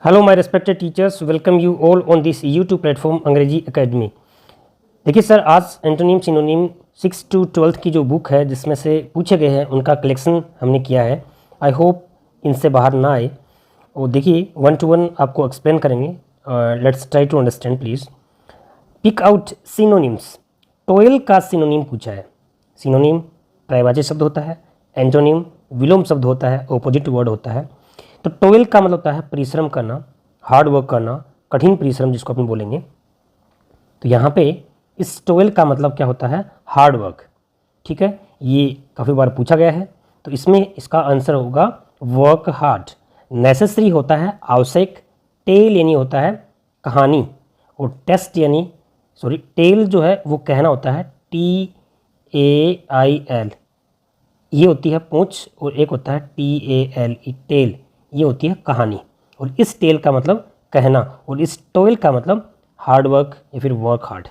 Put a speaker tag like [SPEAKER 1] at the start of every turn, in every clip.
[SPEAKER 1] Hello my respected teachers, welcome you all on this YouTube platform अंग्रेजी academy. देखिए sir, आज antonym synonym 6 to 12 की जो book है जिसमें से पूछे गए हैं उनका कलेक्शन हमने किया है। आई होप इनसे बाहर ना आए। और देखिए 1 to 1 आपको एक्सप्लेन करेंगे। Let's try to understand please. Pick out synonyms. 12 का सिनोनिम पूछा है। सिनोनिम पर्यायवाची शब्द होता है, एंटोनिम विलोम शब्द होता है, ऑपोजिट वर्ड होता है। तो 12 का मतलब होता है परिश्रम करना, हार्ड वर्क करना, कठिन परिश्रम जिसको अपन बोलेंगे। तो यहाँ पे इस 12 का मतलब क्या होता है? Hard work. ठीक है, ये काफ़ी बार पूछा गया है। तो इसमें इसका आंसर होगा वर्क हार्ड। नेसेसरी होता है आवश्यक, टेल यानी होता है कहानी, और टेस्ट यानी टेल जो है वो कहना होता है, TAIL। ये होती है पूंछ, और एक होता है TALE टेल, ये होती है कहानी। और इस टेल का मतलब कहना, और इस टोयल का मतलब हार्ड वर्क या फिर वर्क हार्ड।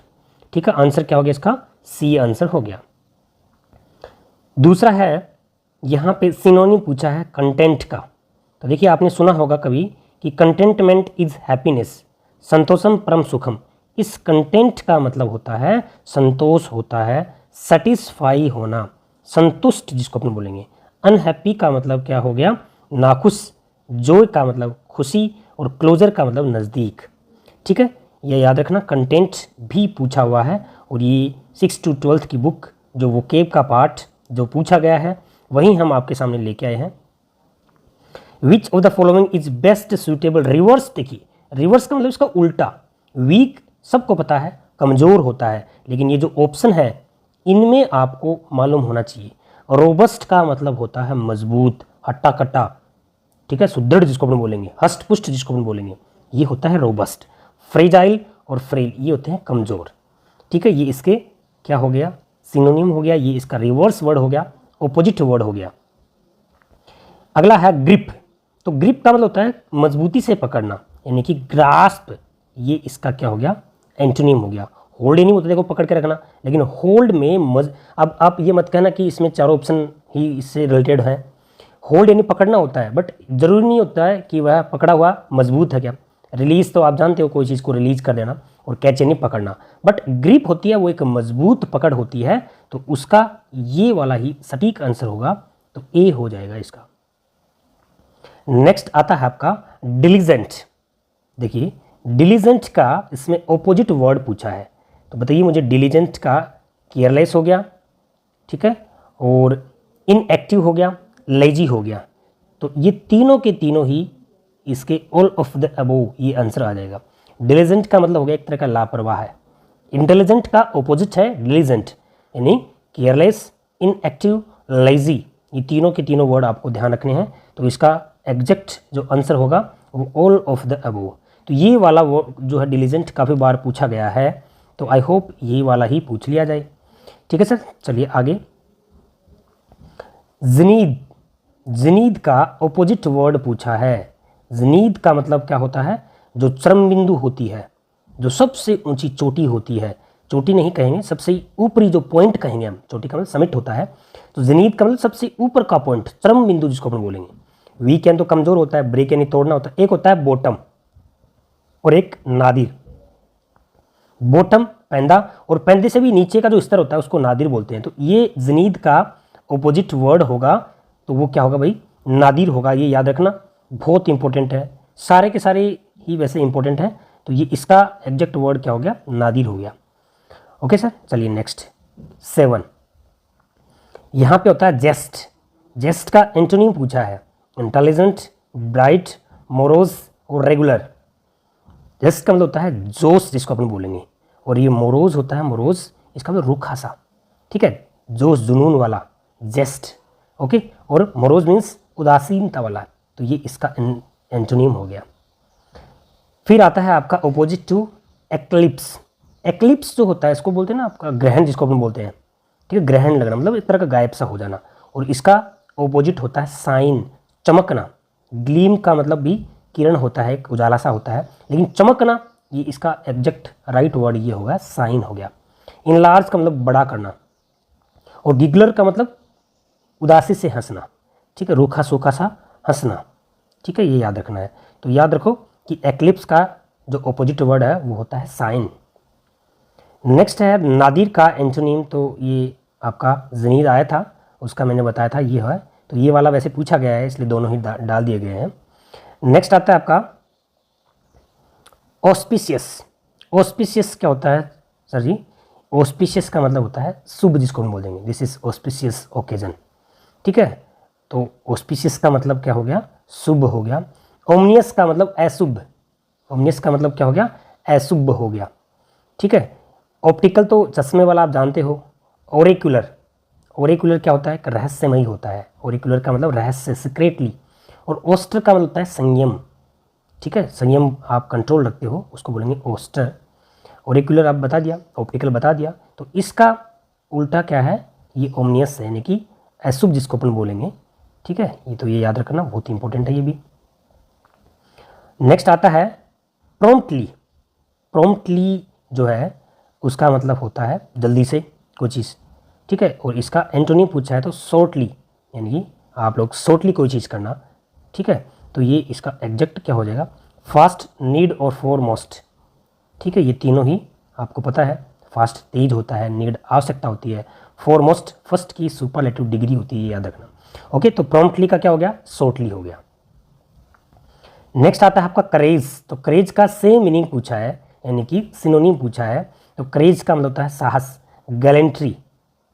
[SPEAKER 1] ठीक है, आंसर क्या हो गया इसका? सी आंसर हो गया। दूसरा है, यहाँ पे सिनोनिम पूछा है कंटेंट का। तो देखिए आपने सुना होगा कभी कि कंटेंटमेंट इज हैप्पीनेस, संतोषम परम सुखम। इस कंटेंट का मतलब होता है संतोष होता है, सेटिस्फाई होना, संतुष्ट जिसको अपन बोलेंगे। अनहैप्पी का मतलब क्या हो गया? नाखुश। जॉय का मतलब खुशी, और क्लोजर का मतलब नज़दीक। ठीक है, ये याद रखना। कंटेंट भी पूछा हुआ है, और ये 6 to 12 की बुक जो वोकेब का पार्ट जो पूछा गया है वही हम आपके सामने लेके आए हैं। Which of the following is best suitable? Reverse. देखिए रिवर्स का मतलब इसका उल्टा। वीक सबको पता है कमज़ोर होता है, लेकिन ये जो ऑप्शन है इनमें आपको मालूम होना चाहिए। रोबस्ट का मतलब होता है मजबूत, हट्टा कट्टा। ठीक है, सुदृढ़ जिसको अपन बोलेंगे, हष्ट पुष्ट जिसको अपन बोलेंगे, ये होता है रोबस्ट। फ्रेजाइल और फ्रेल ये होते हैं कमज़ोर। ठीक है, ये इसके क्या हो गया? सिनोनिम हो गया। ये इसका रिवर्स वर्ड हो गया, ऑपोजिट वर्ड हो गया। अगला है ग्रिप। तो ग्रिप का मतलब होता है मजबूती से पकड़ना, यानी कि ग्रास्प। ये इसका क्या हो गया? एंटोनिम हो गया। होल्ड नहीं होता, देखो पकड़ के रखना, लेकिन होल्ड में अब आप ये मत कहना कि इसमें चारों ऑप्शन ही इससे रिलेटेड है। होल्ड यानी पकड़ना होता है, बट जरूरी नहीं होता है कि वह पकड़ा हुआ मजबूत है क्या। रिलीज तो आप जानते हो, कोई चीज़ को रिलीज कर देना, और कैच यानी पकड़ना। बट ग्रिप होती है वो एक मजबूत पकड़ होती है। तो उसका ये वाला ही सटीक आंसर होगा, तो ए हो जाएगा इसका। नेक्स्ट आता है आपका डिलीजेंट। देखिए डिलीजेंट का इसमें ऑपोजिट वर्ड पूछा है, तो बताइए मुझे। डिलीजेंट का केयरलेस हो गया, ठीक है, और इनएक्टिव हो गया, लेजी हो गया। तो ये तीनों के तीनों ही इसके ऑल ऑफ द अबोव ये आंसर आ जाएगा। डिलीजेंट का मतलब हो गया एक तरह का लापरवाह है। इंटेलिजेंट का ऑपोजिट है डिलीजेंट, यानी केयरलेस, इनएक्टिव, लेजी। ये तीनों के तीनों वर्ड आपको ध्यान रखने हैं। तो इसका एग्जैक्ट जो आंसर होगा वो ऑल ऑफ द अबोव। तो ये वाला वर्ड जो है डिलीजेंट काफ़ी बार पूछा गया है, तो आई होप ये वाला ही पूछ लिया जाए। ठीक है सर, चलिए आगे। जनीद। जनीद का ऑपोजिट वर्ड पूछा है। जनीद का मतलब क्या होता है? जो चरम बिंदु होती है, जो सबसे ऊंची चोटी होती है। चोटी नहीं कहेंगे, सबसे ऊपरी जो पॉइंट कहेंगे हम। चोटी का मतलब समिट होता है, तो जनीद का मतलब सबसे ऊपर का पॉइंट, चरम बिंदु जिसको अपन बोलेंगे। वीक यानी तो कमजोर होता है, ब्रेक यानी तोड़ना होता है। एक होता है बॉटम और एक नादिर। बॉटम पैंदा, और पैंदे से भी नीचे का जो स्तर होता है उसको नादिर बोलते हैं। तो ये जनीद का ऑपोजिट वर्ड होगा, तो वो क्या होगा भाई? नादिर होगा। ये याद रखना, बहुत इंपॉर्टेंट है। सारे के सारे ही वैसे इंपॉर्टेंट है, तो ये इसका एग्जैक्ट वर्ड क्या हो गया? नादिर हो गया। ओके सर, चलिए नेक्स्ट 7। यहाँ पे होता है जेस्ट। जेस्ट का एंटोनिम पूछा है। इंटेलिजेंट, ब्राइट, मोरोज और रेगुलर। जेस्ट का मतलब होता है जोश जिसको अपन बोलेंगे, और ये मोरोज होता है, मोरोज इसका मतलब रूखा सा। ठीक है, जोश जुनून वाला, जेस्ट। ओके, और मोरोज मीन्स उदासीनता वाला। तो ये इसका एंटोनिम हो गया। फिर आता है आपका ऑपोजिट टू एक्लिप्स। एक्लिप्स जो होता है इसको बोलते हैं ना आपका ग्रहण जिसको अपन बोलते हैं। ठीक है, ग्रहण लगना मतलब एक तरह का गायब सा हो जाना, और इसका ऑपोजिट होता है साइन, चमकना। ग्लीम का मतलब भी किरण होता है, एक उजाला सा होता है, लेकिन चमकना ये इसका एग्जैक्ट राइट वर्ड ये होगा, साइन हो गया। इनलार्ज का मतलब बड़ा करना, और गिगलर का मतलब उदासी से हंसना। ठीक है, रूखा सूखा सा हंसना। ठीक है, ये याद रखना है। तो याद रखो कि एक्लिप्स का जो ऑपोजिट वर्ड है वो होता है साइन। नेक्स्ट है नादिर का एंटोनिम, तो ये आपका जनीद आया था, उसका मैंने बताया था ये है, तो ये वाला वैसे पूछा गया है इसलिए दोनों ही डाल दिए गए हैं। नेक्स्ट आता है आपका ऑस्पिशियस। ऑस्पिशियस क्या होता है सर जी? ऑस्पिशियस का मतलब होता है शुभ, जिसको हम बोलेंगे दिस इज ऑस्पिशियस ओकेजन, ठीक है। तो ऑस्पिशियस का मतलब क्या हो गया? शुभ हो गया। ओमनियस का मतलब अशुभ, ओमनियस का मतलब क्या हो गया? अशुभ हो गया, ठीक है। ऑप्टिकल तो चश्मे वाला आप जानते हो। ओरेकुलर, ओरेकुलर क्या होता है? एक रहस्यमयी होता है, ओरेकुलर का मतलब रहस्य, सीक्रेटली। और ओस्टर का मतलब होता है संयम, ठीक है, संयम आप कंट्रोल रखते हो उसको बोलेंगे ओस्टर। ओरेकुलर आप बता दिया, ऑप्टिकल बता दिया, तो इसका उल्टा क्या है? ये ओमनियस है, यानी कि अशुभ जिसको अपन बोलेंगे, ठीक है। ये तो ये याद रखना बहुत इंपॉर्टेंट है ये भी। नेक्स्ट आता है प्रॉम्प्टली। प्रॉम्प्टली जो है उसका मतलब होता है जल्दी से कोई चीज़, ठीक है। और इसका एंटोनिम पूछा है तो शॉर्टली, यानी कि आप लोग शॉर्टली कोई चीज़ करना, ठीक है। तो ये इसका एग्जैक्ट क्या हो जाएगा? फास्ट, नीड और फॉरमोस्ट, ठीक है। ये तीनों ही आपको पता है, फास्ट तेज होता है, नीड आवश्यकता होती है, फॉरमोस्ट फर्स्ट की सुपरलेटिव डिग्री होती है, याद रखना। ओके, तो प्रॉम्प्टली का क्या हो गया? शॉर्टली हो गया। नेक्स्ट आता है आपका करेज। तो करेज का सेम मीनिंग पूछा है, यानी कि सिनोनिम पूछा है। तो करेज का मतलब होता है साहस, गैलेंट्री,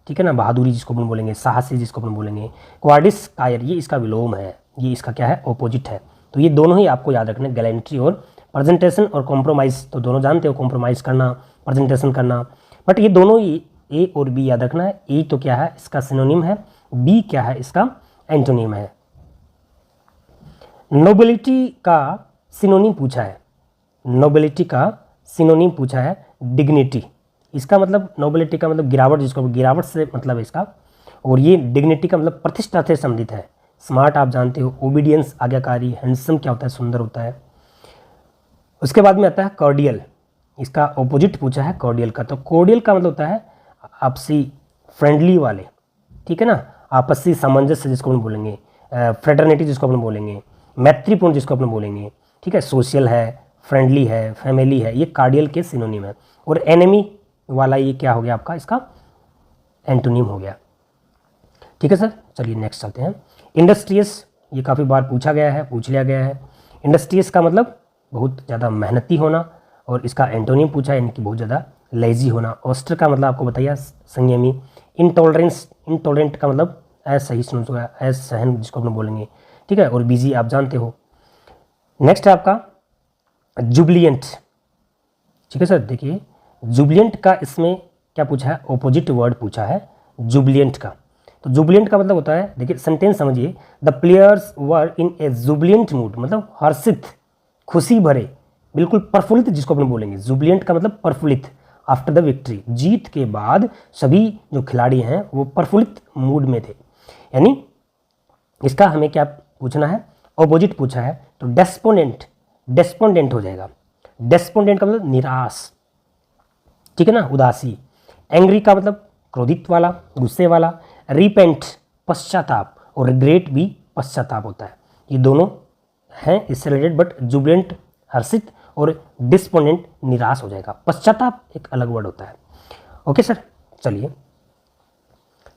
[SPEAKER 1] ठीक है ना, बहादुरी जिसको अपन बोलेंगे, साहसी जिसको अपन बोलेंगे। क्वाडिस कायर, ये इसका विलोम है, ये इसका क्या है? ऑपोजिट है। तो ये दोनों ही आपको याद रखना, गैलेंट्री और प्रेजेंटेशन और कॉम्प्रोमाइज़, तो दोनों जानते हो, कॉम्प्रोमाइज़ करना, प्रेजेंटेशन करना, बट ये दोनों ही ए और बी याद रखना है। ए तो क्या है? इसका सिनोनिम है, बी क्या है? इसका एंटोनिम है। नोबिलिटी का सिनोनिम पूछा है, नोबिलिटी का सिनोनिम पूछा है डिग्निटी। इसका मतलब नोबिलिटी का मतलब गिरावट, जिसको गिरावट से मतलब है इसका। और ये डिग्निटी का मतलब प्रतिष्ठा से संबंधित है। स्मार्ट आप जानते हो, ओबीडियंस आज्ञाकारी, हैंडसम क्या होता है? सुंदर होता है। उसके बाद में आता है कॉर्डियल, इसका ऑपोजिट पूछा है कॉर्डियल का। तो कॉर्डियल का मतलब होता है आपसी, फ्रेंडली वाले, ठीक है ना, आपसी सामंजस्य जिसको हम बोलेंगे, फ्रेटर्निटी जिसको अपन बोलेंगे, मैत्रीपूर्ण जिसको अपन बोलेंगे, ठीक है। सोशल है, फ्रेंडली है, फैमिली है, ये कार्डियल के सिनोनिम है। और एनिमी वाला ये क्या हो गया आपका? इसका एंटोनिम हो गया, ठीक है सर। चलिए नेक्स्ट चलते हैं। इंडस्ट्रियस, ये काफ़ी बार पूछा गया है, पूछ लिया गया है। इंडस्ट्रियस का मतलब बहुत ज़्यादा मेहनती होना, और इसका एंटोनिम पूछा है, यानी कि बहुत ज़्यादा लेजी होना। ऑस्टर का मतलब आपको बताइए संयमी। इंटॉलरेंस, इंटॉलरेंट का मतलब असहिष्णु, असहन जिसको अपन बोलेंगे, ठीक है। और बिजी आप जानते हो। नेक्स्ट है आपका जुबलियंट, ठीक है सर। देखिए जुबलियंट का इसमें क्या पूछा है? ऑपोजिट वर्ड पूछा है जुबलियंट का। तो जुबलियंट का मतलब होता है, देखिए सेंटेंस समझिए, the players were in a jubilant mood, मतलब हर्षित, खुशी भरे, बिल्कुल प्रफुल्लित जिसको अपन बोलेंगे। जुबलियंट का मतलब प्रफुल्लित, आफ्टर द विक्ट्री, जीत के बाद सभी जो खिलाड़ी हैं वो प्रफुल्लित मूड में थे। यानी इसका हमें क्या पूछना है? ऑपोजिट पूछा है, तो डेस्पोनेंट, डेस्पोंडेंट हो जाएगा। डेस्पोंडेंट का मतलब निराश, ठीक है ना, उदासी। एंग्री का मतलब क्रोधित वाला, गुस्से वाला। रिपेंट पश्चाताप, और रिग्रेट भी पश्चाताप होता है। ये दोनों हैं इससे रिलेटेड, बट जुबलेंट हर्षित और डिस्पोनेंट निराश हो जाएगा। पश्चाताप एक अलग वर्ड होता है। ओके सर, चलिए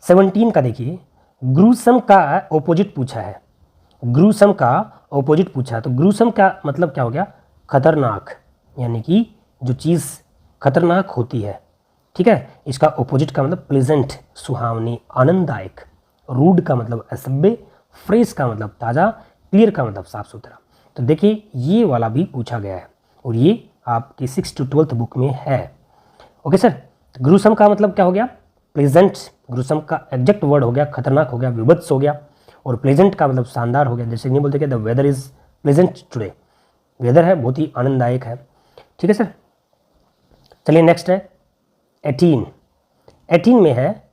[SPEAKER 1] 17 का देखिए, ग्रूसम का ऑपोजिट पूछा है। ग्रूसम का ऑपोजिट पूछा है, तो ग्रूसम का मतलब क्या हो गया? खतरनाक, यानी कि जो चीज़ खतरनाक होती है, ठीक है। इसका ऑपोजिट का मतलब प्लेजेंट, सुहावनी, आनंददायक। रूड का मतलब असभ्य, फ्रेश का मतलब ताज़ा, क्लियर का मतलब साफ सुथरा। तो देखिए ये वाला भी पूछा गया है, और ये आपकी 6th to 12th बुक में है। ओके सर, ग्रूसम का मतलब क्या हो गया? प्लेजेंट। ग्रूसम का एग्जैक्ट वर्ड हो गया खतरनाक हो गया, विभत्स हो गया। और प्लेजेंट का मतलब शानदार हो गया, जैसे नहीं बोलते कि the weather is pleasant today, weather है बहुत ही आनंददायक है, ठीक है सर। चलिए नेक्स्ट है 18। 18 में है,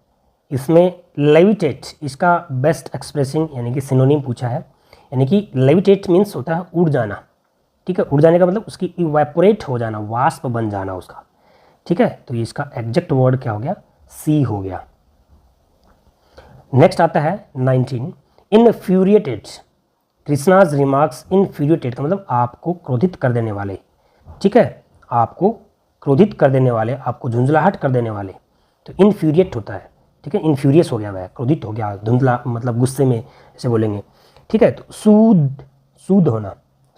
[SPEAKER 1] इसमें लेविटेट, इसका बेस्ट एक्सप्रेसिंग यानी कि सिनोनिम पूछा है। यानी कि लेविटेट मीन्स होता है उड़ जाना, ठीक है। उड़ जाने का मतलब उसकी इवेपोरेट हो जाना, वाष्प बन जाना उसका, ठीक है। तो ये इसका एग्जैक्ट वर्ड क्या हो गया? सी हो गया। नेक्स्ट आता है 19, इनफ्यूरिएटेड। कृष्णाज रिमार्क्स इन्फ्यूरिएटेड का मतलब आपको क्रोधित कर देने वाले, ठीक है, आपको क्रोधित कर देने वाले, आपको झुंझलाहट कर देने वाले, तो इन्फ्यूरिएट होता है, ठीक है, इन्फ्यूरियस हो गया वह, क्रोधित हो गया, धुंधला मतलब गुस्से में ऐसे बोलेंगे, ठीक है। तो सूद होना,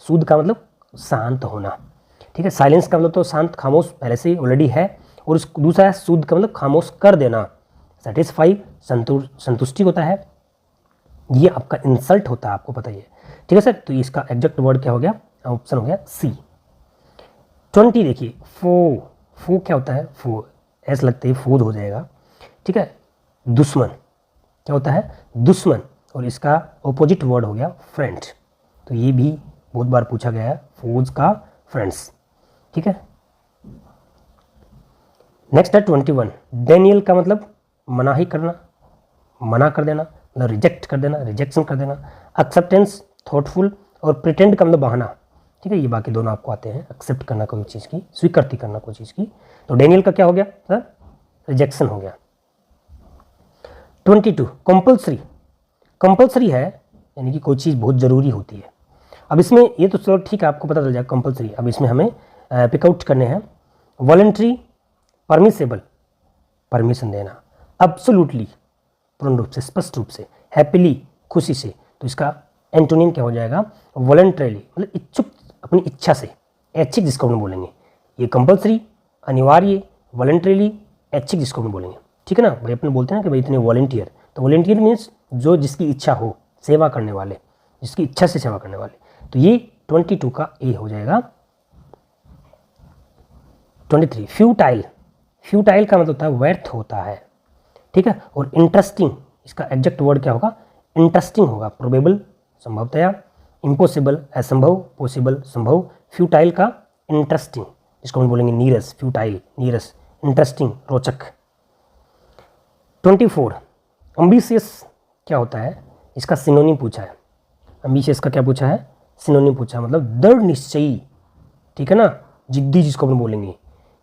[SPEAKER 1] सूद का मतलब शांत होना, ठीक है। साइलेंस का मतलब तो शांत खामोश पहले से ही ऑलरेडी है, और उस दूसरा है सूद का मतलब खामोश कर देना, सेटिस्फाई संतुष्टि होता है, ये आपका इंसल्ट होता है, आपको पता ही है, ठीक है सर। तो इसका एग्जैक्ट वर्ड क्या हो गया, ऑप्शन हो गया सी। 20 देखिए, फो क्या होता है, फो ऐसा लगता है फूद हो जाएगा, ठीक है। दुश्मन क्या होता है, दुश्मन, और इसका ऑपोजिट वर्ड हो गया फ्रेंड, तो ये भी बहुत बार पूछा गया है, फोज का फ्रेंड्स, ठीक है। नेक्स्ट है 21, डेनियल का मतलब मना ही करना, मना कर देना, मतलब रिजेक्ट कर देना, रिजेक्शन कर देना। एक्सेप्टेंस थॉटफुल, और प्रिटेंड का मतलब बहाना, ठीक है। ये बाकी दोनों आपको आते हैं, एक्सेप्ट करना कोई चीज़ की, स्वीकृति करना कोई चीज़ की। तो डेनियल का क्या हो गया सर, रिजेक्शन हो गया। 22, कंपल्सरी, कंपल्सरी है यानी कि कोई चीज़ बहुत ज़रूरी होती है। अब इसमें ये तो चलो ठीक है, आपको पता चल जाएगा कंपल्सरी। अब इसमें हमें पिकआउट करने हैं, वॉलंटरी, परमिसेबल, परमिशन देना, एब्सोल्युटली पूर्ण रूप से, स्पष्ट रूप से, हैप्पीली खुशी से, तो इसका एंटोनिम क्या हो जाएगा, वॉलंटरीली मतलब इच्छुक, अपनी इच्छा से, ऐच्छिक जिसको हम बोलेंगे। ये कंपल्सरी, अनिवार्य, वॉलंटरीली, ऐच्छिक जिसको हम बोलेंगे, ठीक है ना। भाई अपने बोलते हैं ना कि भाई इतने वॉलंटियर, तो वॉलंटियर मीन्स जो जिसकी इच्छा हो, सेवा करने वाले, जिसकी इच्छा से सेवा करने वाले। तो ये 22 का ए हो जाएगा। 23, फ्यूटाइल, फ्यूटाइल का मतलब होता है व्यर्थ होता है, ठीक है। और इंटरेस्टिंग, इसका एग्जैक्ट वर्ड क्या होगा, इंटरेस्टिंग होगा। प्रोबेबल संभवतया, इम्पॉसिबल असंभव, पॉसिबल संभव, फ्यूटाइल का इंटरेस्टिंग जिसको हम बोलेंगे नीरस, फ्यूटाइल नीरस, इंटरेस्टिंग रोचक। 24, एम्बिशियस क्या होता है, इसका सिनोनिम पूछा है। एम्बिशियस का क्या पूछा है, सिनोनिम पूछा है, मतलब दृढ़ निश्चयी, ठीक है ना, जिद्दी जिसको हम बोलेंगे।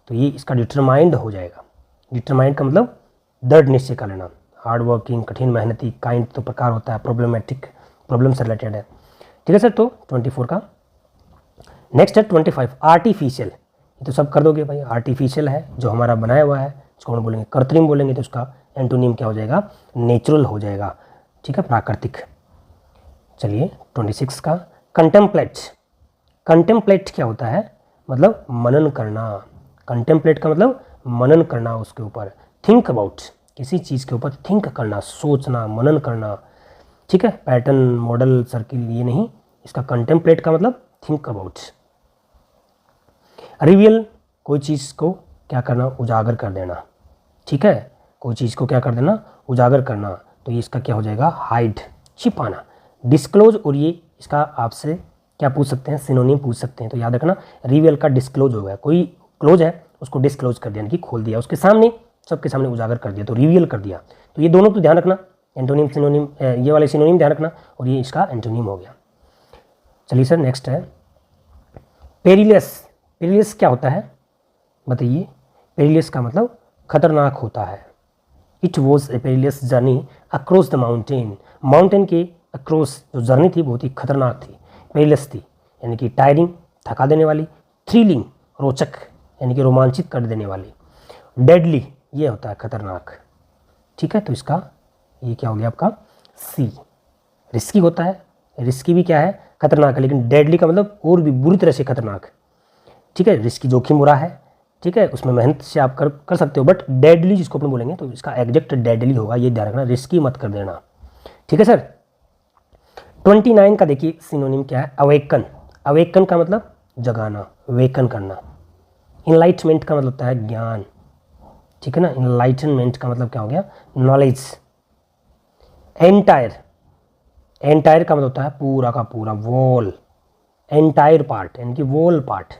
[SPEAKER 1] तो ये इसका डिटरमाइंड हो जाएगा। डिटरमाइंड का मतलब दृढ़ निश्चय का लेना, हार्ड वर्किंग, कठिन मेहनती, काइंड तो प्रकार होता है, प्रॉब्लमेटिक, प्रॉब्लम से रिलेटेड है, ठीक है सर। तो 24 का। नेक्स्ट है 25, आर्टिफिशियल, ये तो सब कर दोगे भाई, आर्टिफिशियल है जो हमारा बनाया हुआ है, इसको हम बोलेंगे कृत्रिम बोलेंगे, तो उसका एंटोनिम क्या हो जाएगा, नेचुरल हो जाएगा, ठीक है, प्राकृतिक। चलिए 26 का, कंटेम्पलेट, कंटेम्पलेट क्या होता है, मतलब मनन करना, कंटेम्पलेट का मतलब मनन करना उसके ऊपर, थिंक अबाउट, किसी चीज़ के ऊपर थिंक करना, सोचना, मनन करना, ठीक है। पैटर्न, मॉडल, सर्किल ये नहीं, इसका कंटेम्पलेट का मतलब थिंक अबाउट। रिवील, कोई चीज़ को क्या करना, उजागर कर देना, ठीक है, कोई चीज़ को क्या कर देना, उजागर करना, तो ये इसका क्या हो जाएगा, हाइड, छिपाना। डिस्क्लोज, और ये इसका आपसे क्या पूछ सकते हैं, सिनोनिम पूछ सकते हैं, तो याद रखना रिवील का डिस्क्लोज हो गया, कोई क्लोज है उसको डिस्क्लोज कर दिया, यानी कि खोल दिया, उसके सामने, सबके सामने उजागर कर दिया, तो रिवील कर दिया। तो ये दोनों तो ध्यान रखना, एंटोनिम सिनोनिम, ये वाले सिनोनिम ध्यान रखना, और ये इसका एंटोनिम हो गया। चलिए सर नेक्स्ट है पेरिलियस, पेरिलियस क्या होता है बताइए, पेरिलियस का मतलब खतरनाक होता है। It was a perilous journey across the mountain, mountain के अक्रॉस जो जर्नी थी बहुत ही खतरनाक थी, पेरिलियस थी, यानी कि टायरिंग, थका देने वाली, थ्रिलिंग, रोचक, यानी कि रोमांचित कर देने वाली, डेडली, ये होता है खतरनाक, ठीक है। तो इसका ये क्या हो गया आपका, सी। रिस्की होता है, रिस्की भी क्या है, खतरनाक है, लेकिन डेडली का मतलब और भी बुरी तरह से खतरनाक, ठीक है। रिस्की जोखिम बुरा है, ठीक है, उसमें मेहनत से आप कर सकते हो, बट डेडली जिसको अपन बोलेंगे तो इसका एग्जैक्ट डेडली होगा, ये ध्यान रखना, रिस्की मत कर देना, ठीक है सर। 29 का देखिए सिनोनिम क्या है, अवेकन, अवेकन का मतलब जगाना, वेकन करना। इनलाइटमेंट का मतलब होता है ज्ञान, ठीक है ना, इनलाइटनमेंट का मतलब क्या हो गया, नॉलेज। एंटायर, एंटायर का मतलब होता है पूरा का पूरा, वॉल, एंटायर पार्ट यानी कि वॉल पार्ट,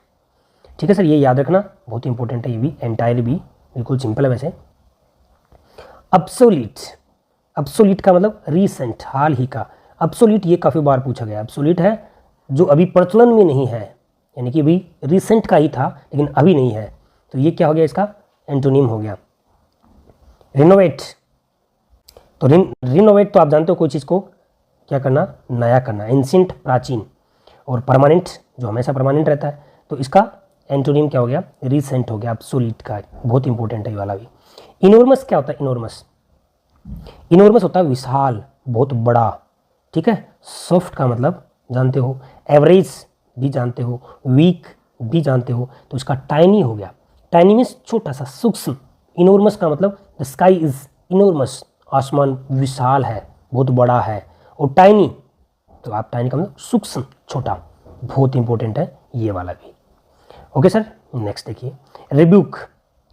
[SPEAKER 1] ठीक है सर, ये याद रखना, बहुत इंपॉर्टेंट है ये भी, एंटायर भी बिल्कुल सिंपल है वैसे। अब्सोल्यूट, अब्सोल्यूट का मतलब रीसेंट, हाल ही का, अब्सोल्यूट ये काफ़ी बार पूछा गया, अब्सोल्यूट है जो अभी प्रचलन में नहीं है, यानी कि अभी रिसेंट का ही था लेकिन अभी नहीं है, तो ये क्या हो गया, इसका एंटोनिम हो गया। रिनोवेट, तो रिनोवेट तो आप जानते हो कोई चीज़ को क्या करना, नया करना, एंशिएंट प्राचीन, और परमानेंट जो हमेशा परमानेंट रहता है, तो इसका एंटोनिम क्या हो गया, रिसेंट हो गया, ऑब्सोलीट का, बहुत इंपॉर्टेंट है ये वाला भी। इनॉर्मस क्या होता है, इनॉर्मस, इनॉर्मस होता है विशाल, बहुत बड़ा, ठीक है। सॉफ्ट का मतलब जानते हो, एवरेज भी जानते हो, वीक भी जानते हो, तो इसका टाइनी हो गया, टाइनी मीन्स छोटा सा, सूक्ष्म। इनॉर्मस का मतलब द स्काई इज इनॉर्मस, आसमान विशाल है, बहुत बड़ा है, और टाइनी, तो आप टाइनी का मतलब सूक्ष्म, छोटा, बहुत इंपॉर्टेंट है ये वाला भी। ओके सर, नेक्स्ट देखिए, रिब्यूक।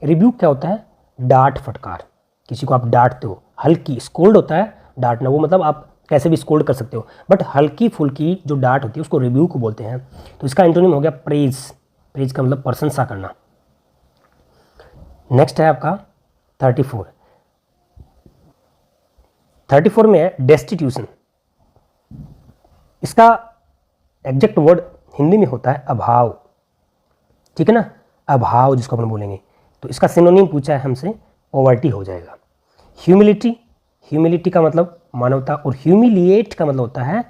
[SPEAKER 1] रिब्यूक क्या होता है, डांट फटकार, किसी को आप डांटते हो, हल्की, स्कोल्ड होता है डांटना, वो मतलब आप कैसे भी स्कोल्ड कर सकते हो, बट हल्की फुल्की जो डांट होती है उसको रिब्यूक बोलते हैं। तो इसका एंटोनिम हो गया प्रेज, प्रेज का मतलब प्रशंसा करना। नेक्स्ट है आपका 34, 34 में है डेस्टिट्यूशन। इसका एग्जैक्ट वर्ड हिंदी में होता है अभाव, ठीक है ना, अभाव जिसको अपन बोलेंगे। तो इसका सिनोनिम पूछा है हमसे, पॉवर्टी हो जाएगा। ह्यूमिलिटी, ह्यूमिलिटी का मतलब मानवता, और ह्यूमिलिएट का मतलब होता है,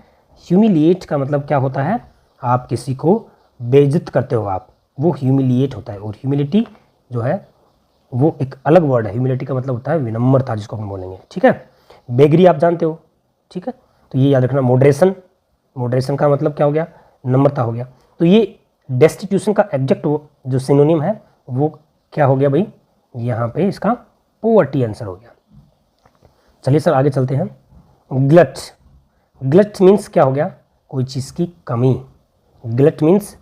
[SPEAKER 1] ह्यूमिलिएट का मतलब क्या होता है, आप किसी को बेइज्जत करते हो आप, वो ह्यूमिलिएट होता है। और ह्यूमिलिटी जो है वो एक अलग वर्ड है, ह्यूमिलिटी का मतलब होता है विनम्रता जिसको अपन बोलेंगे, ठीक है। बेगरी आप जानते हो, ठीक है, तो ये याद रखना। मॉडरेशन, मॉडरेशन का मतलब क्या हो गया, नम्रता हो गया। तो ये डेस्टिट्यूशन का एग्जैक्ट जो सिनोनिम है वो क्या हो गया भाई, यहाँ पे इसका पॉवर्टी आंसर हो गया। चलिए सर आगे चलते हैं। ग्लट, ग्लट मीन्स क्या हो गया, कोई चीज़ की कमी। ग्लट मीन्स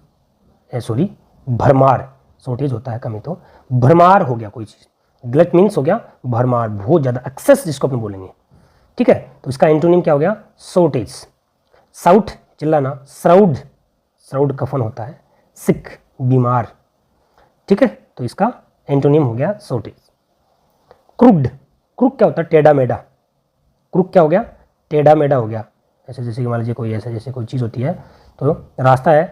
[SPEAKER 1] सॉरी भरमार, शॉर्टेज होता है कमी, तो भरमार हो गया कोई चीज़। ग्लट मीन्स हो गया भरमार, बहुत ज़्यादा, एक्सेस जिसको अपन बोलेंगे, ठीक है। तो इसका एंटोनिम क्या हो गया, शॉर्टेज। साउट चिल्लाना, श्राउड, श्राउड कफन होता है, सिक बीमार, ठीक है। तो इसका एंटोनिम हो गया शॉर्टेज। क्रुक्ड, क्रुक क्या होता है, टेढ़ा मेढ़ा, क्रुक क्या हो गया, टेढ़ा मेढ़ा हो गया। ऐसे जैसे कि मान लीजिए कोई ऐसा जैसे कोई चीज़ होती है, तो रास्ता है,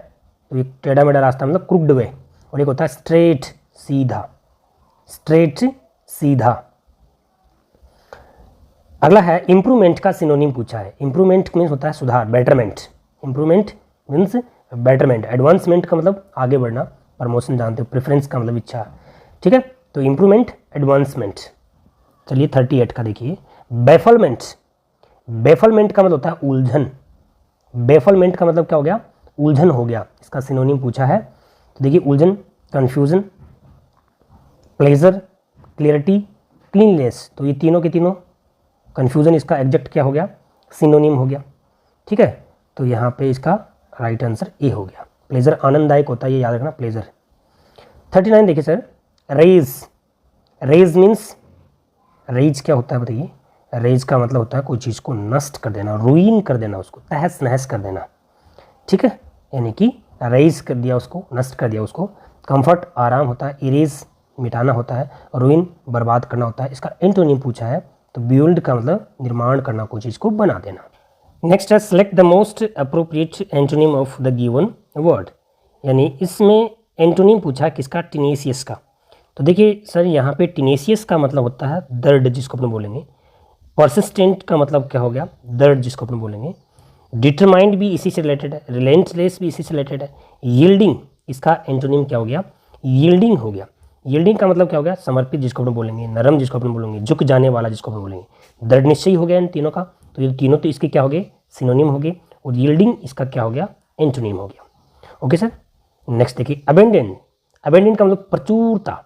[SPEAKER 1] तो एक टेढ़ा मेढ़ा रास्ता मतलब क्रुक्ड वे, और एक होता है स्ट्रेट, सीधा, स्ट्रेट सीधा। अगला है इंप्रूवमेंट का सिनोनिम पूछा है। इंप्रूवमेंट मीन्स होता है सुधार, betterment, improvement means betterment. Advancement का मतलब आगे बढ़ना, प्रमोशन जानते हो, प्रेफरेंस का मतलब इच्छा, ठीक है। तो इंप्रूवमेंट, एडवांसमेंट। चलिए 38 का देखिए, बेफलमेंट। बेफलमेंट का मतलब होता है उलझन, बेफलमेंट का मतलब क्या हो गया, उलझन हो गया। इसका सिनोनिम पूछा है, तो देखिए उलझन, कंफ्यूजन, प्लेजर, क्लियरिटी, क्लीननेस। तो ये तीनों के तीनों, कंफ्यूजन इसका एग्जैक्ट क्या हो गया, सिनोनिम हो गया, ठीक है। तो यहाँ पे इसका राइट आंसर ए हो गया। प्लेजर आनंददायक होता है, ये याद रखना, प्लेजर। 39 देखिए sir, raise. Raise means, raise क्या होता है बताइए, रेज का मतलब होता है कोई चीज़ को नष्ट कर देना, रुइन कर देना, उसको तहस नहस कर देना, ठीक है। यानी कि रेज कर दिया उसको, नष्ट कर दिया उसको। कंफर्ट आराम होता है, इरेज मिटाना होता है, रुइन बर्बाद करना होता है। इसका एंटोनिम पूछा है, तो बिल्ड का मतलब निर्माण करना, कोई चीज़ को बना देना। नेक्स्ट है select the most appropriate antonym of the given word, यानी इसमें एंटोनिम पूछा किसका, टीनेसियस का। तो देखिए सर यहाँ पे टीनेसियस का मतलब होता है दर्द जिसको अपन बोलेंगे। परसिस्टेंट का मतलब क्या हो गया, दर्द जिसको अपन बोलेंगे। डिटरमाइंड भी इसी से रिलेटेड है, रिलेंटलेस भी इसी से रिलेटेड है। यील्डिंग, इसका एंटोनिम क्या हो गया, यील्डिंग हो गया। यील्डिंग का मतलब क्या हो गया, समर्पित जिसको अपन बोलेंगे, नरम जिसको अपन बोलेंगे, झुक जाने वाला जिसको अपन बोलेंगे। दृढ़ निश्चयी हो गया इन तीनों का, तो ये तीनों तो इसके क्या हो गए, सिनोनिम हो गए, और यील्डिंग इसका क्या हो गया, एंटोनिम हो गया। ओके सर, नेक्स्ट देखिए अबेंडेंट। अबेंडेंट का मतलब प्रचुरता,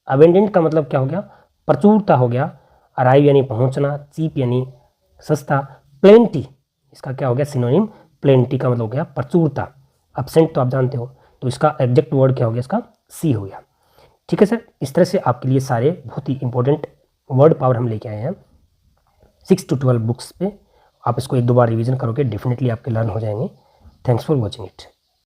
[SPEAKER 1] अबेंडेंट का मतलब क्या हो गया, प्रचुरता हो गया। अराइव यानी पहुंचना, चीप यानी सस्ता, प्लेंटी इसका क्या हो गया, सिनोनिम। प्लेंटी का मतलब हो गया प्रचुरता। एब्सेंट तो आप जानते हो, तो इसका एग्जैक्ट वर्ड क्या हो गया, इसका सी हो गया, ठीक है सर। इस तरह से आपके लिए सारे बहुत ही इंपॉर्टेंट वर्ड पावर हम लेके आए हैं 6 to 12 बुक्स पे। आप इसको एक दो बार रिवीजन करोगे, डेफिनेटली आपके लर्न हो जाएंगे। Thanks for watching it.